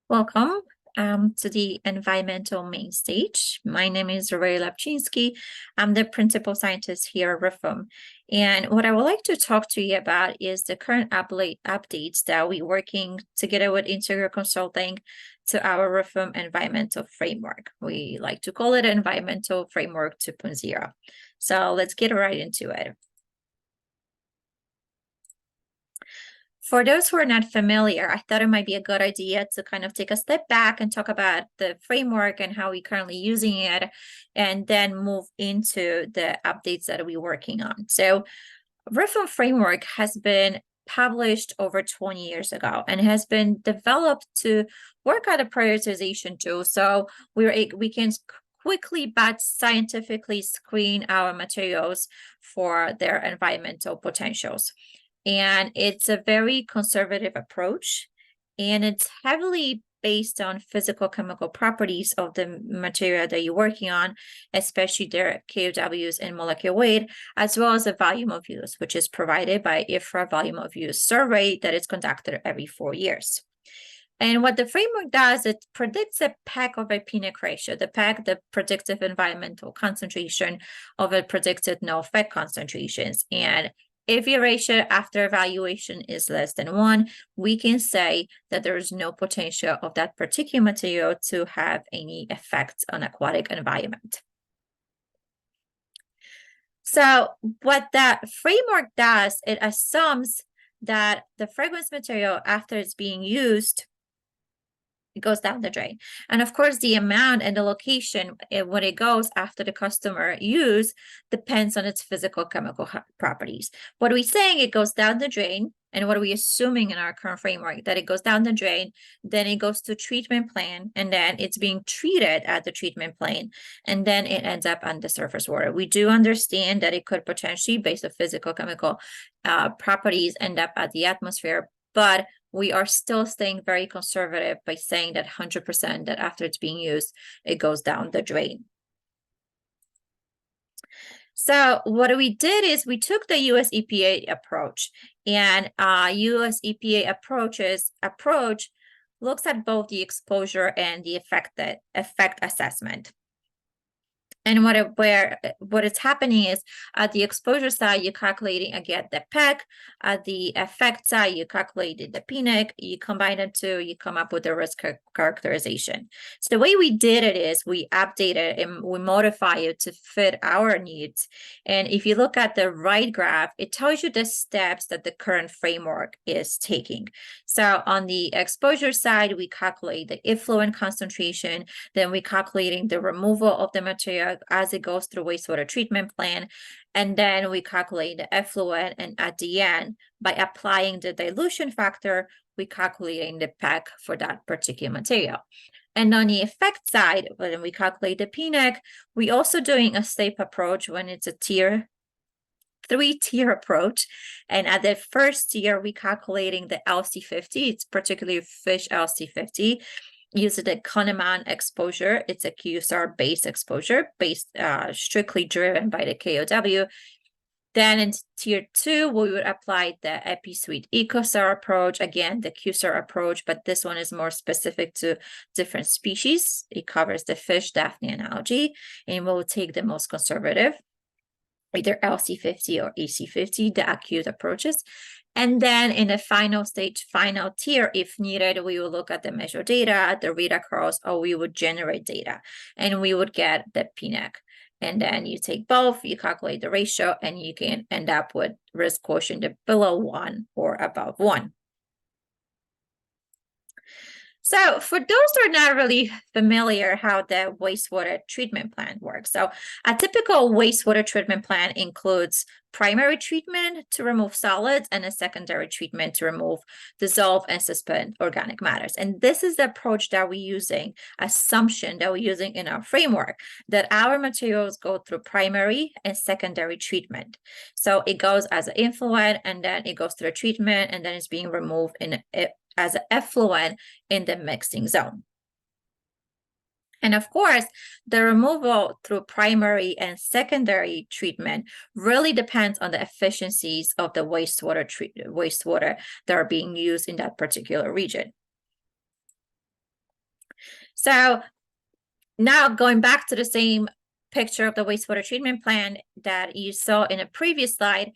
Welcome to the environmental main stage. My name is Ray Lapchinsky. I'm the principal scientist here at RIFM. And what I would like to talk to you about is the current updates that we're working together with Integral Consulting to our RIFM environmental framework. We like to call it Environmental Framework 2.0. So let's get right into it. For those who are not familiar, I thought it might be a good idea to kind of take a step back and talk about the framework and how we're currently using it, and then move into the updates that we're working on. So RIFM framework has been published over 20 years ago and has been developed to work out a prioritization tool. So we can quickly but scientifically screen our materials for their environmental potentials. And it's a very conservative approach, and it's heavily based on physical chemical properties of the material that you're working on, especially their KOWs and molecular weight, as well as the volume of use, which is provided by IFRA volume of use survey that is conducted every 4 years. And what the framework does, it predicts a PEC of a PNEC ratio, the PEC, the predictive environmental concentration of a predicted no effect concentrations. And if your ratio after evaluation is less than 1, we can say that there is no potential of that particular material to have any effects on aquatic environment. So what that framework does, it assumes that the fragrance material, after it's being used, it goes down the drain. And of course, the amount and the location when it goes after the customer use depends on its physical chemical properties. What are we saying? It goes down the drain. And what are we assuming in our current framework? That it goes down the drain, then it goes to treatment plant, and then it's being treated at the treatment plant, and then it ends up on the surface water. We do understand that it could potentially, based on physical chemical properties, end up at the atmosphere, but we are still staying very conservative by saying that 100% that after it's being used, it goes down the drain. So what we did is we took the US EPA approach, and US EPA approach looks at both the exposure and the effect assessment. And what is happening is at the exposure side, you're calculating again the PEC. At the effect side, you calculated the PNEC. You combine the two, you come up with the risk characterization. So the way we did it is we updated and we modify it to fit our needs. And if you look at the right graph, it tells you the steps that the current framework is taking. So on the exposure side, we calculate the effluent concentration, then we calculating the removal of the material as it goes through wastewater treatment plant, and then we calculate the effluent, and at the end, by applying the dilution factor, we calculating the PEC for that particular material. And on the effect side, when we calculate the PNEC, we also doing a step approach when it's a three-tier approach. And at the first tier, we calculating the LC50, it's particularly fish LC50, using the Kahneman exposure. It's a QSR based exposure, based strictly driven by the KOW. Then in tier 2, we would apply the EpiSuite EcoSAR approach. Again, the QSAR approach, but this one is more specific to different species. It covers the fish, Daphne, and algae, and we'll take the most conservative, either LC50 or EC50, the acute approaches. And then in the final stage, final tier, if needed, we will look at the measure data, the read across, or we would generate data, and we would get the PNEC. And then you take both, you calculate the ratio, and you can end up with risk quotient below 1 or above 1. So for those who are not really familiar how the wastewater treatment plant works, so a typical wastewater treatment plant includes primary treatment to remove solids and a secondary treatment to remove dissolved and suspend organic matters. And this is the approach that we're using, assumption that we're using in our framework, that our materials go through primary and secondary treatment. So it goes as an influent, and then it goes through a treatment, and then it's being removed as an effluent in the mixing zone. And of course, the removal through primary and secondary treatment really depends on the efficiencies of the wastewater that are being used in that particular region. So now going back to the same picture of the wastewater treatment plant that you saw in a previous slide,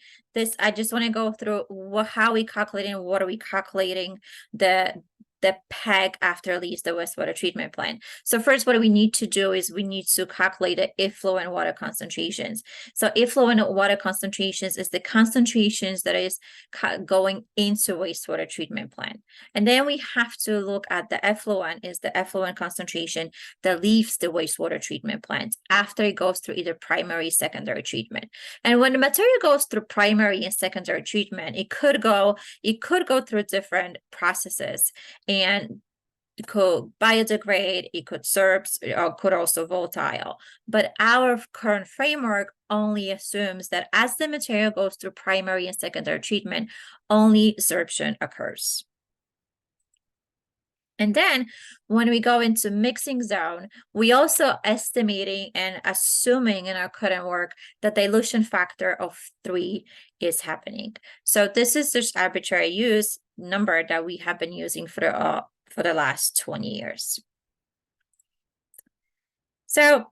I just want to go through how we calculating, what are we calculating the PEG after leaves the wastewater treatment plant. So first, what we need to do is we need to calculate the effluent water concentrations. So effluent water concentrations is the concentrations that is going into wastewater treatment plant. And then we have to look at the effluent is the effluent concentration that leaves the wastewater treatment plant after it goes through either primary, secondary treatment. And when the material goes through primary and secondary treatment, it could go through different processes, and it could biodegrade, it could SERPs, or could also volatile. But our current framework only assumes that as the material goes through primary and secondary treatment, only sorption occurs. And then when we go into mixing zone, we also estimating and assuming in our current work that dilution factor of 3 is happening. So this is just arbitrary use number that we have been using for the last 20 years. So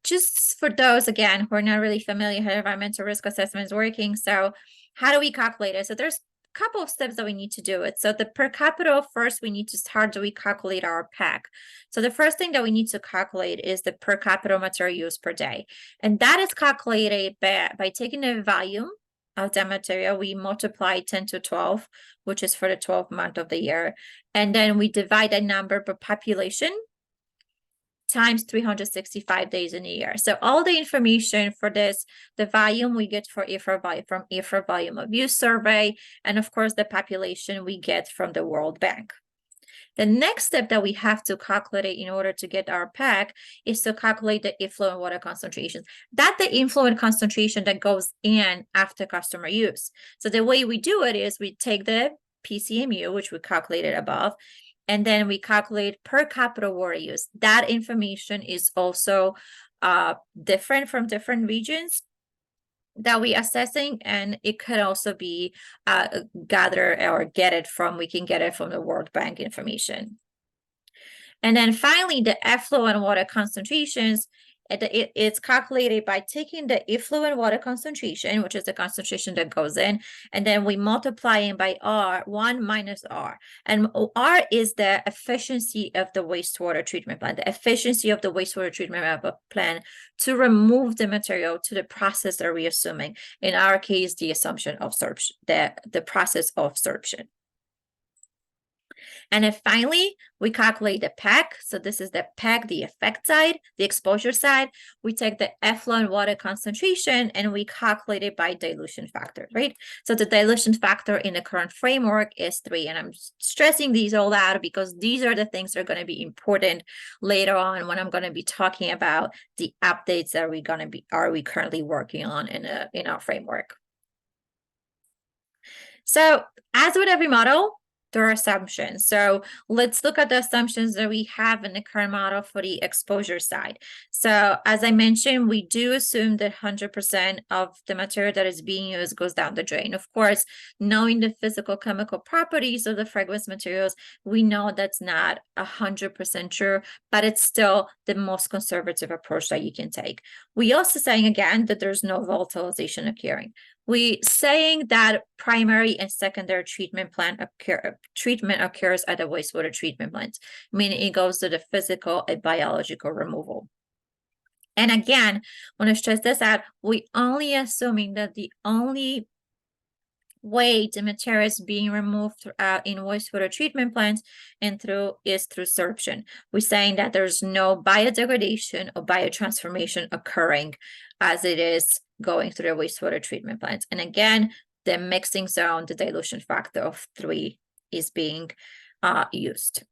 just for those, again, who are not really familiar how environmental risk assessment is working, so how do we calculate it? So there's couple of steps that we need to do it. So the per capita, first we need to start, we calculate our PEG. So the first thing that we need to calculate is the per capita material use per day. And that is calculated by taking the volume of that material, we multiply 10 to 12, which is for the 12th month of the year. And then we divide that number by population times 365 days in a year. So all the information for this, the volume we get for from IFRA volume of use survey, and of course the population we get from the World Bank. The next step that we have to calculate in order to get our PEG is to calculate the effluent water concentrations. That's the effluent concentration that goes in after customer use. So the way we do it is we take the PCMU, which we calculated above, and then we calculate per capita water use. That information is also different from different regions that we assessing, and it could also be gathered or we can get it from the World Bank information. And then finally, the effluent water concentrations, it's calculated by taking the effluent water concentration, which is the concentration that goes in, and then we multiply it by R, 1 minus R. And R is the efficiency of the wastewater treatment plant, the efficiency of the wastewater treatment plant to remove the material to the process that we're assuming. In our case, the assumption of sorption, the process of sorption. And then finally, we calculate the PEG. So this is the PEG, the effect side, the exposure side. We take the effluent water concentration and we calculate it by dilution factor, right? So the dilution factor in the current framework is 3. And I'm stressing these all out because these are the things that are going to be important later on when I'm going to be talking about the updates that are we currently working on in our framework. So as with every model, there are assumptions. So let's look at the assumptions that we have in the current model for the exposure side. So as I mentioned, we do assume that 100% of the material that is being used goes down the drain. Of course, knowing the physical chemical properties of the fragrance materials, we know that's not 100% true, but it's still the most conservative approach that you can take. We also saying again that there's no volatilization occurring. We saying that primary and secondary treatment occurs at the wastewater treatment plant, meaning it goes to the physical and biological removal. And again, I want to stress this out, we only assuming that the only way the material is being removed in wastewater treatment plants is through sorption. We're saying that there's no biodegradation or biotransformation occurring as it is going through the wastewater treatment plants. And again, the mixing zone, the dilution factor of 3 is being used.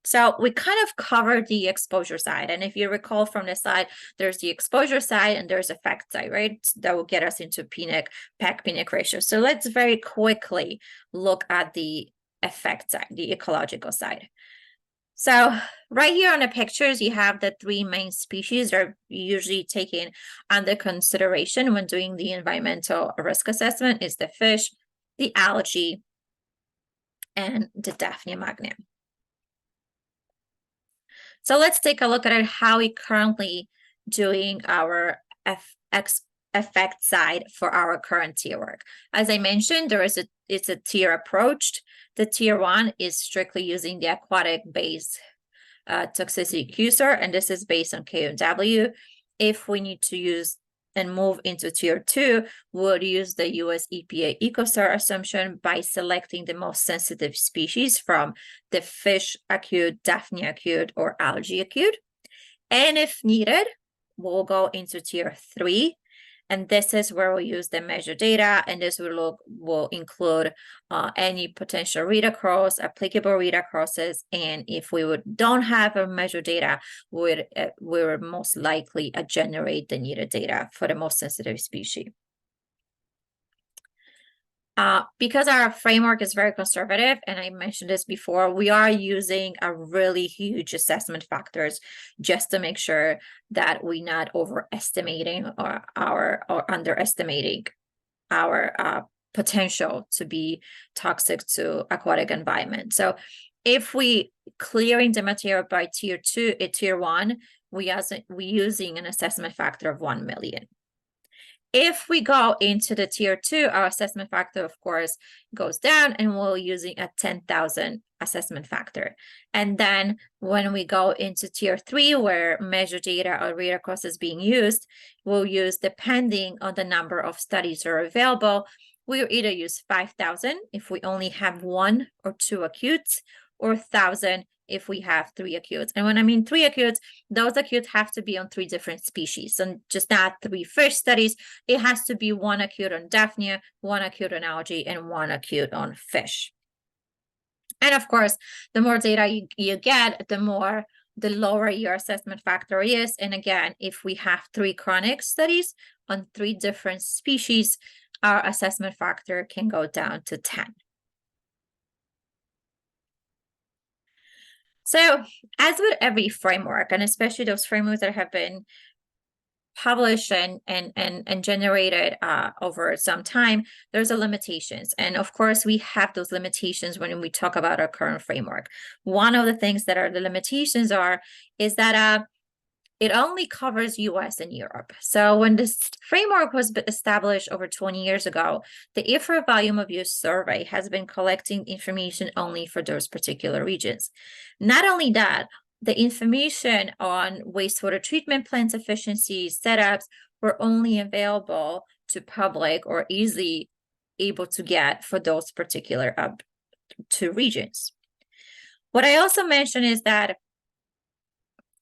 So we kind of covered the exposure side. And if you recall from the slide, there's the exposure side and there's effect side, right? That will get us into PEG-PNIC ratio. So let's very quickly look at the effect side, the ecological side. So right here on the pictures, you have the 3 main species that are usually taken under consideration when doing the environmental risk assessment is the fish, the algae, and the Daphnia magna. So let's take a look at how we currently doing our effect side for our current tier work. As I mentioned, it's a tier approach. The tier 1 is strictly using the aquatic base toxicity QSAR, and this is based on KOW. If we need to use and move into tier 2, we'll use the US EPA EcoSAR assumption by selecting the most sensitive species from the fish acute, Daphnia acute, or algae acute. And if needed, we'll go into tier 3. And this is where we'll use the measure data, and this will include any potential read across, applicable read acrosses, and if we don't have a measure data, we would most likely generate the needed data for the most sensitive species. Because our framework is very conservative, and I mentioned this before, we are using a really huge assessment factors just to make sure that we're not overestimating or underestimating our potential to be toxic to aquatic environment. So if we clearing the material by tier 1, we using an assessment factor of 1 million. If we go into the tier 2, our assessment factor, of course, goes down, and we're using a 10,000 assessment factor. And then when we go into tier 3, where measure data or read across is being used, we'll use, depending on the number of studies that are available, we'll either use 5,000 if we only have 1 or 2 acutes, or 1,000 if we have 3 acutes. And when I mean 3 acutes, those acutes have to be on 3 different species, and just not 3 fish studies. It has to be 1 acute on Daphnia, 1 acute on algae, and 1 acute on fish. And of course, the more data you get, the lower your assessment factor is. And again, if we have 3 chronic studies on 3 different species, our assessment factor can go down to 10. So as with every framework, and especially those frameworks that have been published and generated over some time, there's a limitations. And of course, we have those limitations when we talk about our current framework. One of the things that are the limitations is that it only covers US and Europe. So when this framework was established over 20 years ago, the IFRA volume of use survey has been collecting information only for those particular regions. Not only that, the information on wastewater treatment plants efficiency setups were only available to public or easily able to get for those particular 2 regions. What I also mentioned is that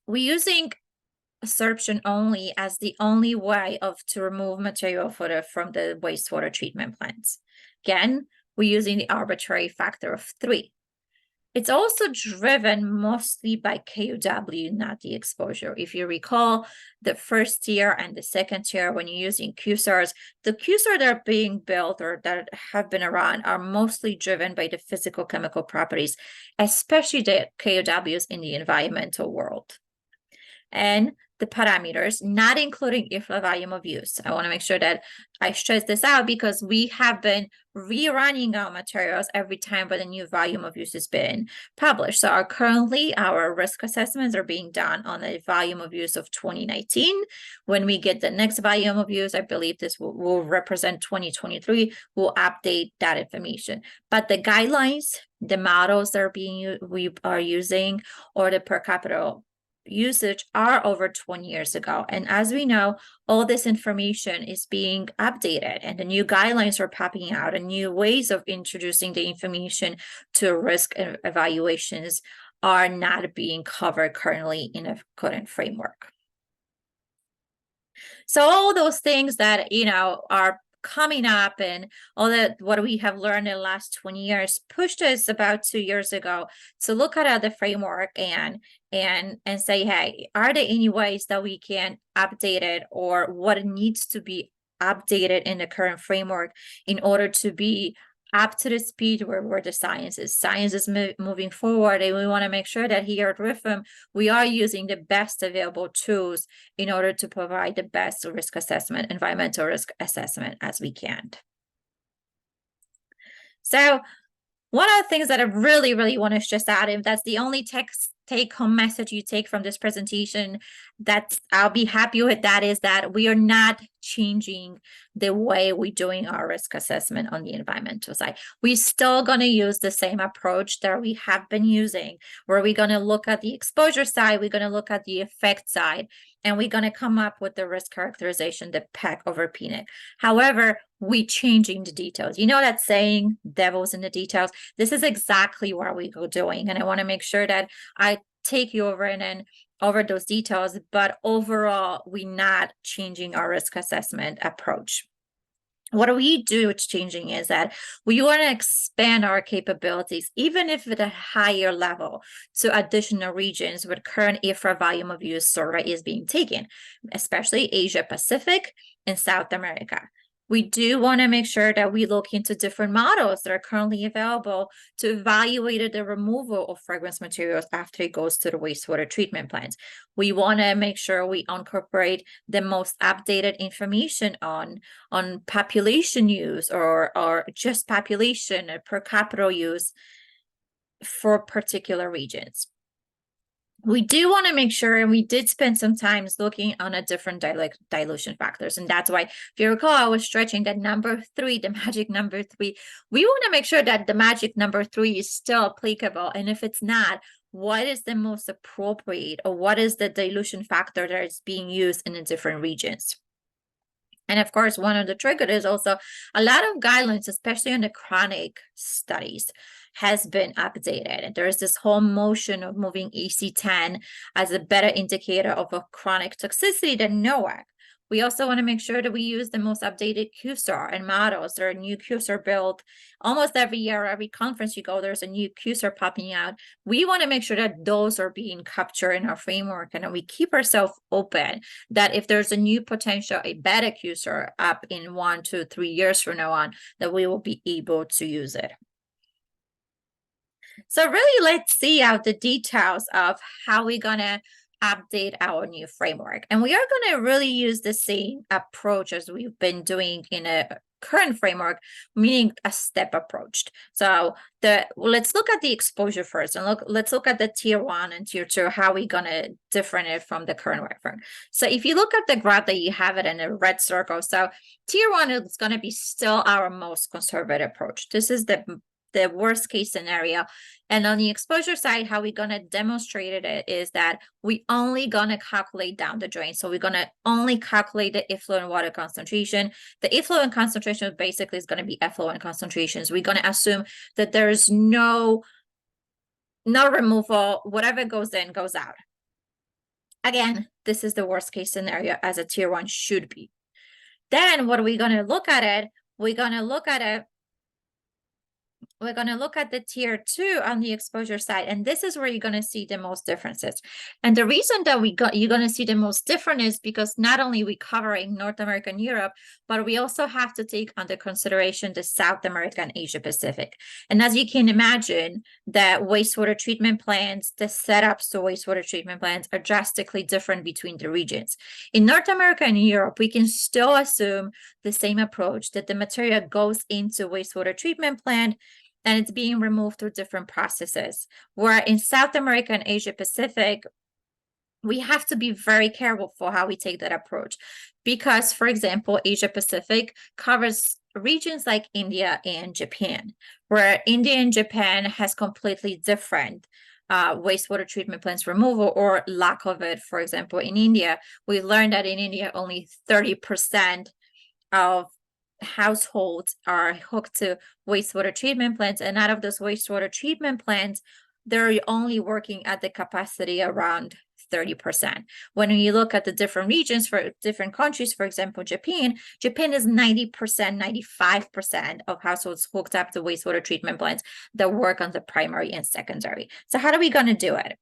we're using absorption only as the only way to remove material from the wastewater treatment plants. Again, we're using the arbitrary factor of 3. It's also driven mostly by KOW, not the exposure. If you recall, the first tier and the second tier, when you're using QSARs, the QSAR that are being built or that have been around are mostly driven by the physical chemical properties, especially the KOWs in the environmental world. And the parameters, not including IFRA volume of use. I want to make sure that I stress this out because we have been rerunning our materials every time when a new volume of use has been published. So currently our risk assessments are being done on a volume of use of 2019. When we get the next volume of use, I believe this will represent 2023, we'll update that information. But the guidelines, the models that we are using, or the per capita usage are over 20 years ago. And as we know, all this information is being updated, and the new guidelines are popping out, and new ways of introducing the information to risk evaluations are not being covered currently in a current framework. So all those things that, are coming up, and all that what we have learned in the last 20 years pushed us about 2 years ago to look at the framework and say, hey, are there any ways that we can update it, or what needs to be updated in the current framework in order to be up to the speed where the science is moving forward. And we want to make sure that here at RIFM, we are using the best available tools in order to provide the best risk assessment, environmental risk assessment as we can. So One of the things that I really, really want to stress out, if that's the only take-home message you take from this presentation, that I'll be happy with, that is that we are not changing the way we're doing our risk assessment on the environmental side. We're still going to use the same approach that we have been using, where we're going to look at the exposure side, we're going to look at the effect side, and we're going to come up with the risk characterization, the PEC over PNIC. However, we changing the details. You know that saying, devil's in the details? This is exactly what we go doing. And I want to make sure that I take you over and then over those details, but overall, we're not changing our risk assessment approach. What we do with changing is that we want to expand our capabilities, even if at a higher level, to additional regions where current IFRA volume of use survey is being taken, especially Asia Pacific and South America. We do want to make sure that we look into different models that are currently available to evaluate the removal of fragrance materials after it goes to the wastewater treatment plants. We want to make sure we incorporate the most updated information on population use or just population or per capita use for particular regions. We do want to make sure, and we did spend some time looking on a different dilution factors. And that's why, if you recall, I was stretching that number 3, the magic number 3. We want to make sure that the magic number 3 is still applicable. And if it's not, what is the most appropriate, or what is the dilution factor that is being used in the different regions? And of course, one of the triggers is also a lot of guidelines, especially on the chronic studies, has been updated. And there's this whole motion of moving AC10 as a better indicator of a chronic toxicity than NOAC. We also want to make sure that we use the most updated QSAR and models. There are new QSAR built almost every year, every conference you go, there's a new QSAR popping out. We want to make sure that those are being captured in our framework, and we keep ourselves open that if there's a new potential, a better QSAR up in 1, 2, 3 years from now on, that we will be able to use it. So really, let's see out the details of how we're going to update our new framework. And we are going to really use the same approach as we've been doing in a current framework, meaning a step approach. So let's look at the exposure first, and let's look at the tier 1 and tier 2, how we're going to different it from the current framework. So if you look at the graph that you have it in a red circle, so tier 1 is going to be still our most conservative approach. This is the worst case scenario. And on the exposure side, how we're going to demonstrate it is that we only going to calculate down the drain. So we're going to only calculate the effluent water concentration. The effluent concentration basically is going to be effluent concentrations. We're going to assume that there's no removal, whatever goes in goes out. Again, this is the worst case scenario as a tier 1 should be. Then what are we going to look at it? We're going to look at the tier 2 on the exposure side, and this is where you're going to see the most differences. And the reason that you're going to see the most different is because not only we covering North America and Europe, but we also have to take under consideration the South America and Asia Pacific. And as you can imagine, the wastewater treatment plants, the setups to wastewater treatment plants are drastically different between the regions. In North America and Europe, we can still assume the same approach, that the material goes into wastewater treatment plant and it's being removed through different processes. Where in South America and Asia Pacific, we have to be very careful for how we take that approach. Because, for example, Asia Pacific covers regions like India and Japan, where India and Japan has completely different wastewater treatment plants removal or lack of it. For example, in India, we learned that in India, only 30% of households are hooked to wastewater treatment plants, and out of those wastewater treatment plants, they're only working at the capacity around 30%. When you look at the different regions for different countries, for example, Japan is 90%, 95% of households hooked up to wastewater treatment plants that work on the primary and secondary. So how are we going to do it?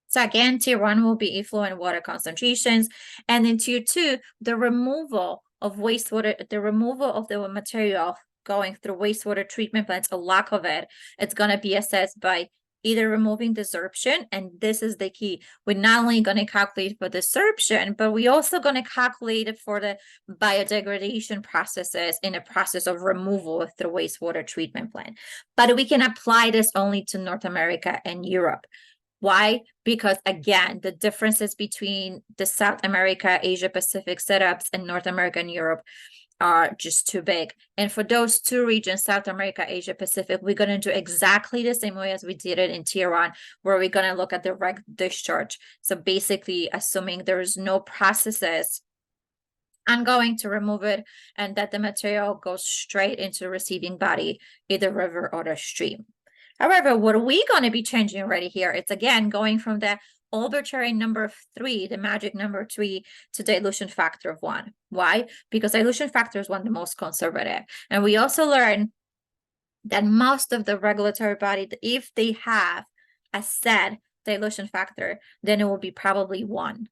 So again, tier 1 will be effluent water concentrations, and in tier 2, the removal of wastewater, the removal of the material going through wastewater treatment plants, a lack of it, it's going to be assessed by either removing desorption, and this is the key. We're not only going to calculate for desorption, but we're also going to calculate it for the biodegradation processes in a process of removal through wastewater treatment plant. But we can apply this only to North America and Europe. Why? Because again, the differences between the South America, Asia Pacific setups and North America and Europe are just too big. And for those two regions, South America, Asia Pacific, we're going to do exactly the same way as we did it in Tier 1, where we're going to look at direct discharge. So basically, assuming there's no processes ongoing to remove it and that the material goes straight into the receiving body, either river or the stream. However, what are we going to be changing already here? It's again going from the arbitrary number 3, the magic number 3, to dilution factor of 1. Why? Because dilution factor is one of the most conservative. And we also learned that most of the regulatory bodies, if they have a set dilution factor, then it will be probably 1.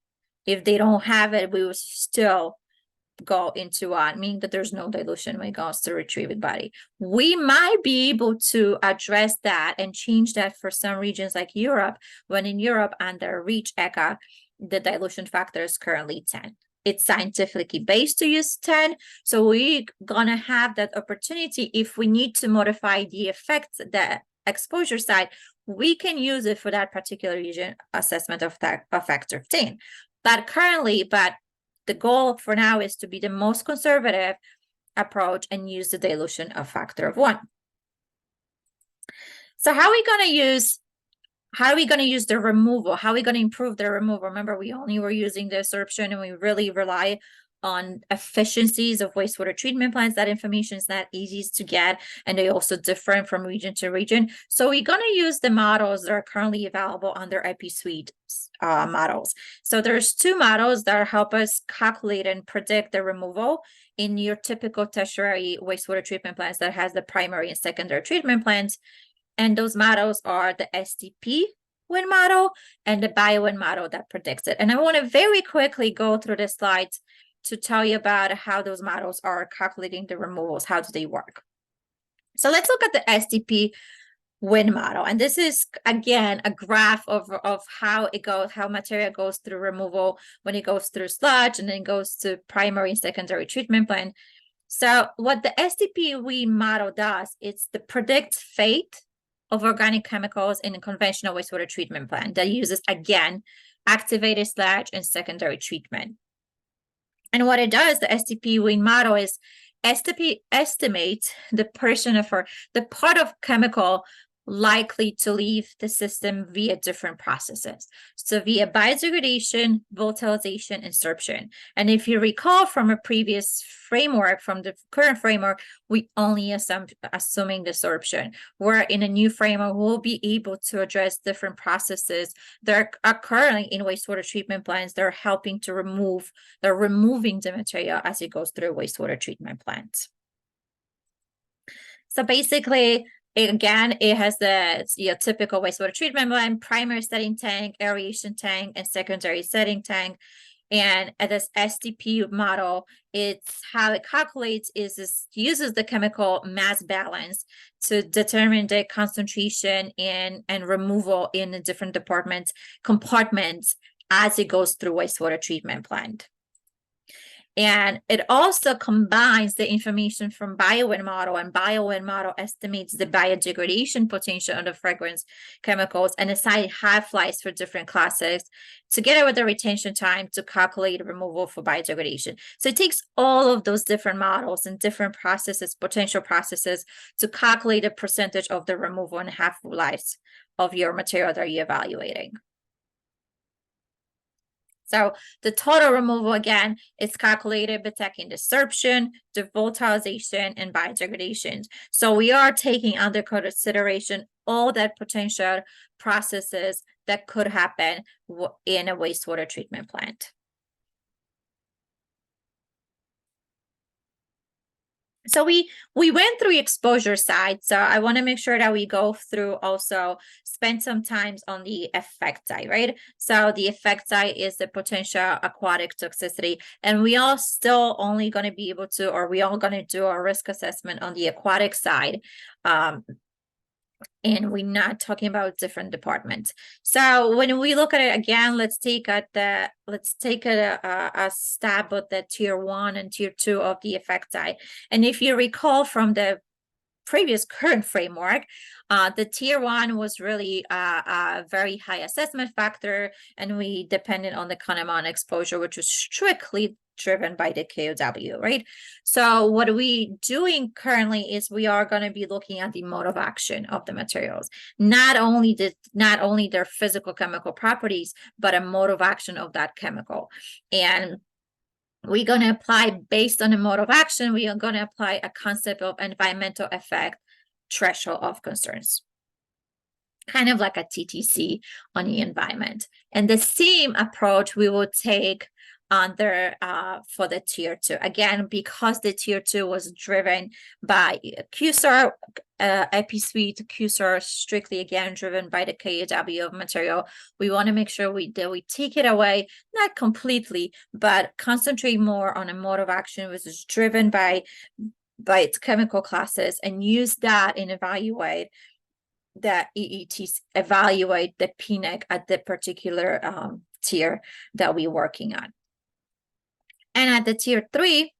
If they don't have it, we will still go into meaning that there's no dilution when it goes to retrieved body. We might be able to address that and change that for some regions like Europe, when in Europe under REACH ECA, the dilution factor is currently 10. It's scientifically based to use 10. So we're gonna have that opportunity if we need to modify the effects, the exposure side, we can use it for that particular region assessment of factor of 10. But currently, the goal for now is to be the most conservative approach and use the dilution of factor of 1. So how are we going to use the removal? How are we going to improve the removal? Remember, we only were using the absorption and we really rely on efficiencies of wastewater treatment plants. That information is not easy to get, and they also differ from region to region. So we're going to use the models that are currently available under EpiSuite models. So there's 2 models that help us calculate and predict the removal in your typical tertiary wastewater treatment plants that has the primary and secondary treatment plants. And those models are the STP wind model and the biowind model that predicts it. And I want to very quickly go through the slides to tell you about how those models are calculating the removals. How do they work? So let's look at the STP wind model. And this is, again, a graph of how it goes, how material goes through removal when it goes through sludge and then goes to primary and secondary treatment plant. So what the STP wind model does, it's the predict fate of organic chemicals in a conventional wastewater treatment plant that uses, again, activated sludge and secondary treatment. And what it does, the STP wind model is STP estimates the part of chemical likely to leave the system via different processes. So via biodegradation, volatilization, and sorption. And if you recall from a previous framework, from the current framework, we only assuming the sorption. Where in a new framework, we'll be able to address different processes that are currently in wastewater treatment plants that are helping to removing the material as it goes through a wastewater treatment plant. So basically, again, it has the typical wastewater treatment plant, primary setting tank, aeration tank, and secondary setting tank. And this STP model, it's how it calculates uses the chemical mass balance to determine the concentration and removal in the different compartments as it goes through wastewater treatment plant. And it also combines the information from biowind model, and biowind model estimates the biodegradation potential of the fragrance chemicals and assign half-lives for different classes, together with the retention time to calculate removal for biodegradation. So it takes all of those different models and different processes, potential processes, to calculate a percentage of the removal and half-lives of your material that you're evaluating. So the total removal, again, is calculated by taking the sorption, the volatilization, and biodegradation. So we are taking under consideration all that potential processes that could happen in a wastewater treatment plant. So we went through exposure side. So I want to make sure that we go through also spend some time on the effect side, right? So the effect side is the potential aquatic toxicity. And we are still only going to be able to, or we are going to do a risk assessment on the aquatic side. And we're not talking about different departments. So when we look at it again, let's take a stab at the tier 1 and tier 2 of the effect side. And if you recall from the previous current framework, the tier 1 was really a very high assessment factor, and we depended on the Kahneman exposure, which was strictly driven by the KOW, right? So what we doing currently is we are going to be looking at the mode of action of the materials, not only their physical chemical properties, but a mode of action of that chemical. And we're going to apply, based on the mode of action, we are going to apply a concept of environmental effect threshold of concerns, kind of like a TTC on the environment. And the same approach we will take for the tier 2. Again, because the tier 2 was driven by QSAR, EpiSuite, QSAR strictly again driven by the KOW of material, we want to make sure we take it away, not completely, but concentrate more on a mode of action which is driven by its chemical classes, and use that and evaluate the EETs, evaluate the PNEC at the particular tier that we're working on. And at the tier 3,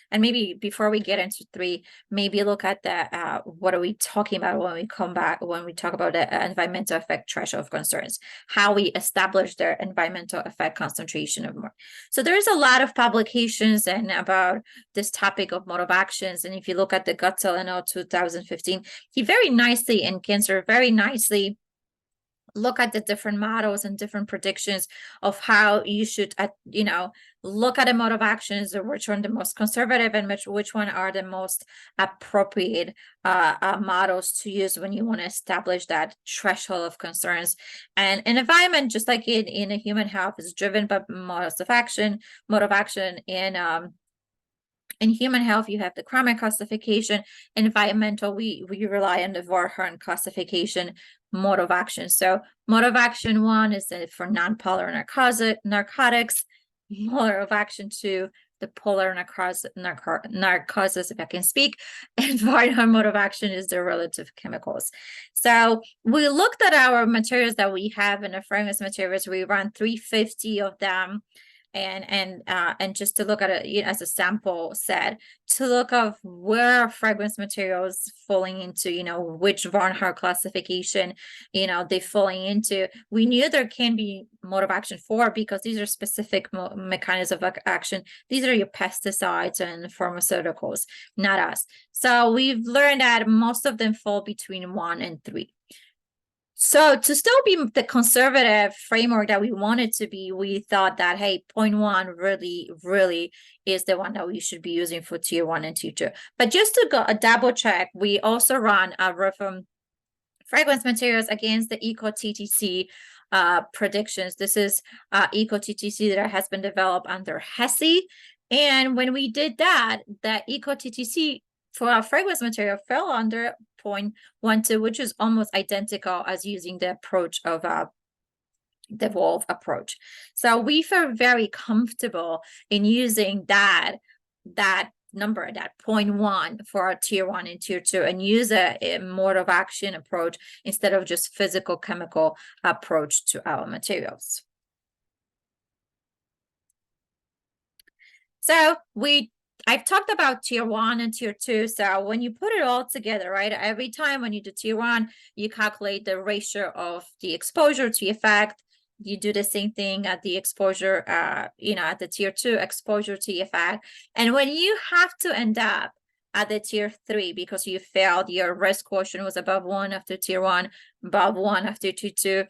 and maybe before we get into 3, maybe look at the what are we talking about when we come back, when we talk about the environmental effect threshold of concerns, how we establish their environmental effect concentration of more. So there's a lot of publications and about this topic of mode of actions. And if you look at the Gutzel et al. 2015, he very nicely in Cancer very nicely look at the different models and different predictions of how you should, look at the mode of actions, or which one the most conservative and which one are the most appropriate models to use when you want to establish that threshold of concerns. And an environment, just like in a human health, is driven by mode of action. In human health, you have the Kramer classification. Environmental, we rely on the Varhern classification mode of action. So mode of action 1 is for non-polar narcotics. Mode of action 2, the polar narcosis, if I can speak. And Varhern mode of action is the relative chemicals. So we looked at our materials that we have in the fragrance materials. We run 350 of them. And just to look at it as a sample set, to look of where fragrance materials falling into, which Varnhart classification, they falling into. We knew there can be mode of action 4 because these are specific mechanisms of action. These are your pesticides and pharmaceuticals, not us. So we've learned that most of them fall between 1 and 3. So to still be the conservative framework that we wanted to be, we thought that, hey, 0.1 really, really is the one that we should be using for tier 1 and tier 2. But just to go a double check, we also run a RIFM fragrance materials against the ECO-TTC predictions. This is ECO-TTC that has been developed under HESI. And when we did that, the ECO-TTC for our fragrance material fell under 0.12, which is almost identical as using the approach of the Wolf approach. So we feel very comfortable in using that number, that 0.1 for our tier 1 and tier 2, and use a mode of action approach instead of just physical chemical approach to our materials. So I've talked about tier 1 and tier 2. So when you put it all together, right, every time when you do tier 1, you calculate the ratio of the exposure to effect. You do the same thing at the exposure, at the tier 2 exposure to effect. And when you have to end up at the tier 3 because you failed, your risk quotient was above 1 after tier 1, above 1 after tier 2,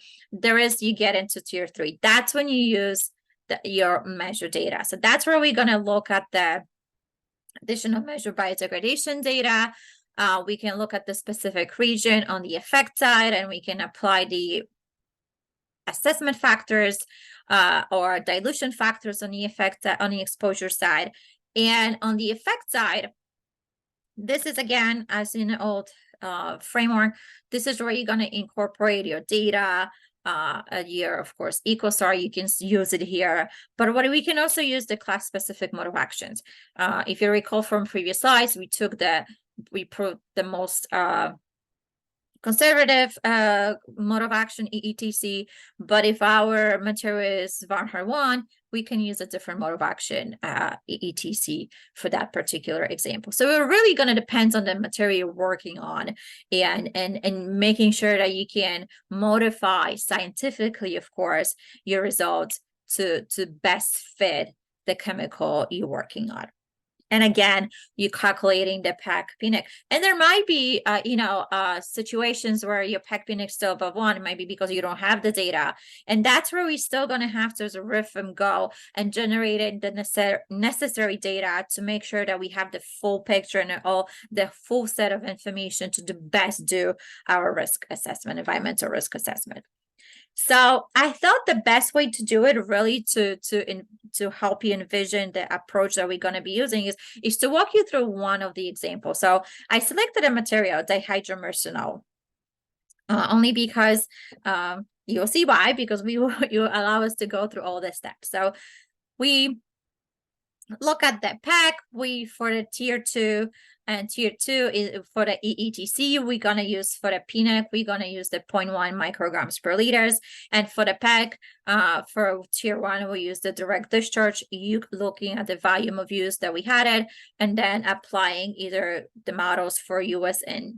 you get into tier 3. That's when you use your measure data. So that's where we're going to look at the additional measure biodegradation data. We can look at the specific region on the effect side, and we can apply the assessment factors or dilution factors on the effect on the exposure side. And on the effect side, this is again, as in the old framework, this is where you're going to incorporate your data, your, of course, EcoSAR, you can use it here, but we can also use the class specific mode of actions. If you recall from previous slides, we proved the most conservative mode of action, EETC, but if our material is Varnhart 1, we can use a different mode of action, EETC, for that particular example. So it really going to depend on the material you're working on, and making sure that you can modify scientifically, of course, your results to best fit the chemical you're working on. And again, you're calculating the PEC PNIC. And there might be, situations where your PEC PNIC is still above 1. It might be because you don't have the data. And that's where we're still going to have to, as a RIFM, go and generate the necessary data to make sure that we have the full picture and all the full set of information to best do our risk assessment, environmental risk assessment. So I thought the best way to do it, really, to help you envision the approach that we're going to be using is to walk you through one of the examples. So I selected a material, dihydromercenol, only because you'll see why, because you allow us to go through all the steps. So we look at the PEC, for the tier 2, and tier 2 is for the EETC, we're going to use for the PNIC, we're going to use the 0.1 micrograms per liters. And for the PEC, for tier 1, we use the direct discharge, you looking at the volume of use that we had it, and then applying either the models for US and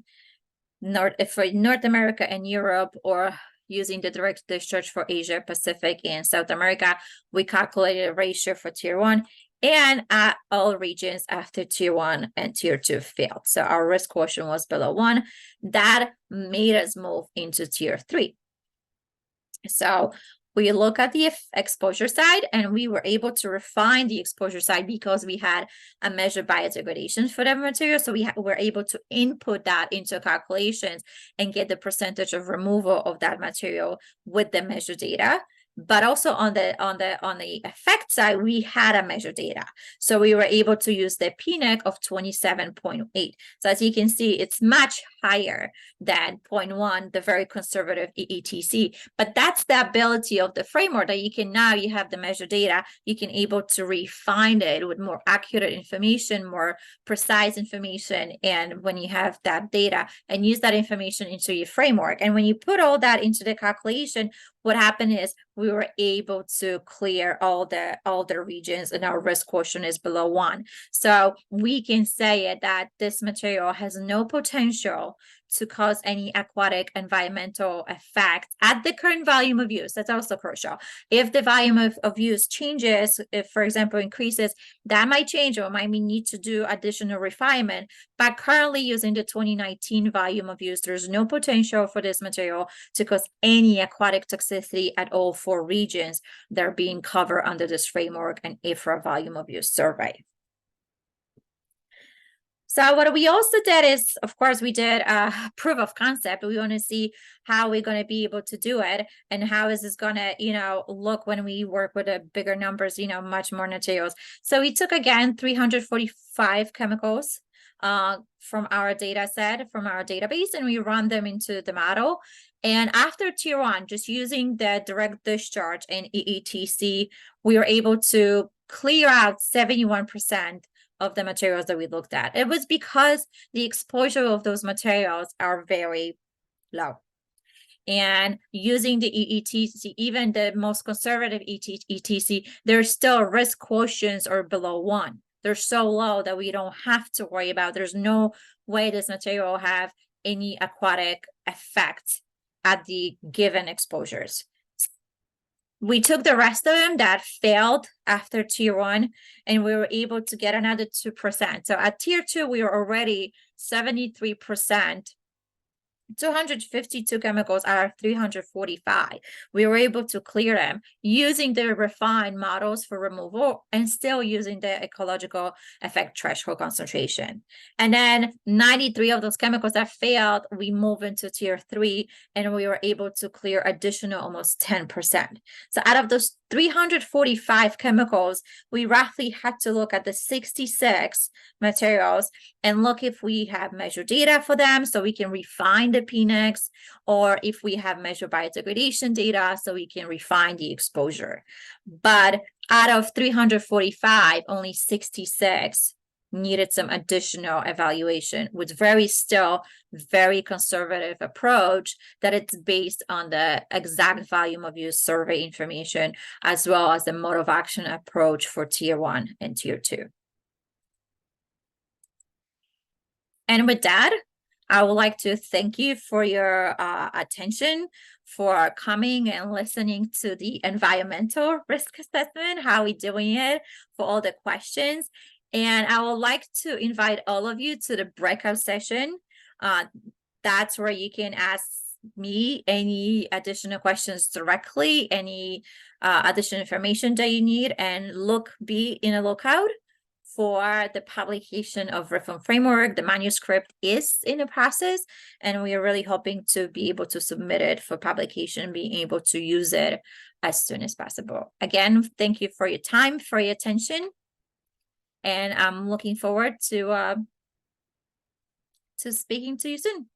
North America and Europe, or using the direct discharge for Asia, Pacific, and South America. We calculated a ratio for tier 1 and at all regions after tier 1 and tier 2 failed. So our risk quotient was below 1. That made us move into tier 3. So we look at the exposure side, and we were able to refine the exposure side because we had a measured biodegradation for the material. So we were able to input that into calculations and get the percentage of removal of that material with the measured data. But also on the effect side, we had a measured data. So we were able to use the PNIC of 27.8. So as you can see, it's much higher than 0.1, the very conservative EETC. But that's the ability of the framework, that you have the measured data, you can able to refine it with more accurate information, more precise information. And when you have that data and use that information into your framework, and when you put all that into the calculation, what happened is we were able to clear all the regions, and our risk quotient is below 1. So we can say that this material has no potential to cause any aquatic environmental effect at the current volume of use. That's also crucial. If the volume of use changes, if, for example, increases, that might change, or might need to do additional refinement. But currently, using the 2019 volume of use, there's no potential for this material to cause any aquatic toxicity at all 4 regions that are being covered under this framework and IFRA volume of use survey. So what we also did is, of course, we did a proof of concept. We want to see how we're going to be able to do it, and how is this going to, look when we work with the bigger numbers, much more materials. So we took, again, 345 chemicals from our data set, from our database, and we run them into the model. And after tier 1, just using the direct discharge and EETC, we were able to clear out 71% of the materials that we looked at. It was because the exposure of those materials are very low. And using the EETC, even the most conservative EETC, there's still risk quotients are below 1. They're so low that we don't have to worry about. There's no way this material will have any aquatic effect at the given exposures. We took the rest of them that failed after tier 1, and we were able to get another 2%. So at tier 2, we were already 73%. 252 chemicals out of 345. We were able to clear them using the refined models for removal, and still using the ecological effect threshold concentration. And then 93 of those chemicals that failed, we move into tier 3, and we were able to clear additional almost 10%. So out of those 345 chemicals, we roughly had to look at the 66 materials and look if we have measured data for them, so we can refine the PNICs, or if we have measured biodegradation data, so we can refine the exposure. But out of 345, only 66 needed some additional evaluation with very conservative approach that it's based on the exact volume of use survey information, as well as the mode of action approach for tier 1 and tier 2. And with that, I would like to thank you for your attention, for coming and listening to the environmental risk assessment, how we doing it, for all the questions. And I would like to invite all of you to the breakout session. That's where you can ask me any additional questions directly, any additional information that you need, and be in a lookout for the publication of RIFM framework. The manuscript is in the process, and we are really hoping to be able to submit it for publication, being able to use it as soon as possible. Again, thank you for your time, for your attention, and I'm looking forward to speaking to you soon.